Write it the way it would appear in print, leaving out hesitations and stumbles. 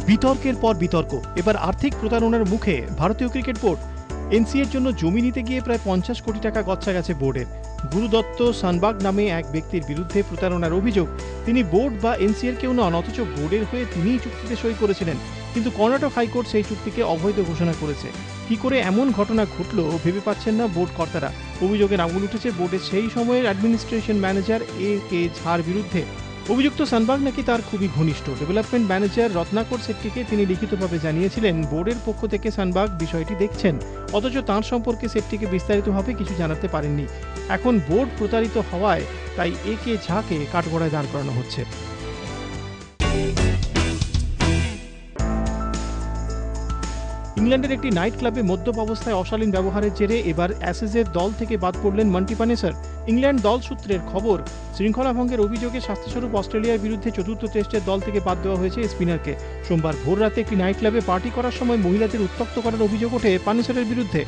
বিতর্কের পর বিতর্ক। এবার আর্থিক প্রতারণার মুখে ভারতীয় ক্রিকেট বোর্ড। এনসিএর জন্য জমি নিতে গিয়ে প্রায় 50 কোটি টাকা গচ্ছা গেছে বোর্ডের। গুরুদত্ত সানবাগ নামে এক ব্যক্তির বিরুদ্ধে প্রতারণার অভিযোগ। তিনি বোর্ড বা এনসিএর কেউ নন, অথচ বোর্ডের হয়ে তিনিই চুক্তিতে সই করেছিলেন। কিন্তু কর্ণাটক হাইকোর্ট সেই চুক্তিকে অবৈধ ঘোষণা করেছে। কি করে এমন ঘটনা ঘটল ভেবে পাচ্ছেন না বোর্ড কর্তারা। অভিযোগের আঙুল উঠেছে বোর্ডের সেই সময়ের অ্যাডমিনিস্ট্রেশন ম্যানেজার কে ঝার বিরুদ্ধে। অভিযুক্ত সানবাগ নাকি তার খুবই ঘনিষ্ঠ। ডেভেলপমেন্ট ম্যানেজার রত্নাকর শেট্টিকে তিনি লিখিতভাবে জানিয়েছিলেন বোর্ডের পক্ষ থেকে সানবাগ বিষয়টি দেখছেন, অথচ তাঁর সম্পর্কে শেট্টিকে বিস্তারিতভাবে কিছু জানাতে পারেননি। এখন বোর্ড প্রতারিত হওয়ায় তাই কে ঝাকে কাঠগড়ায় দাঁড় করানো হচ্ছে। ইংল্যান্ডের একটি নাইট ক্লাবে মদ্যপ অবস্থায় অশালীন ব্যবহারের জেরে এবার অ্যাশেজের দল থেকে বাদ পড়লেন মন্টি পানেসর। ইংল্যান্ড দল সূত্রের খবর, শৃঙ্খলা ভঙ্গের অভিযোগে শাস্তিস্বরূপ অস্ট্রেলিয়ার বিরুদ্ধে চতুর্থ টেস্টের দল থেকে বাদ দেওয়া হয়েছে স্পিনারকে। সোমবার ভোর রাতে একটি নাইট ক্লাবে পার্টি করার সময় মহিলাদের উত্ত্যক্ত করার অভিযোগ ওঠে পানেসরের বিরুদ্ধে।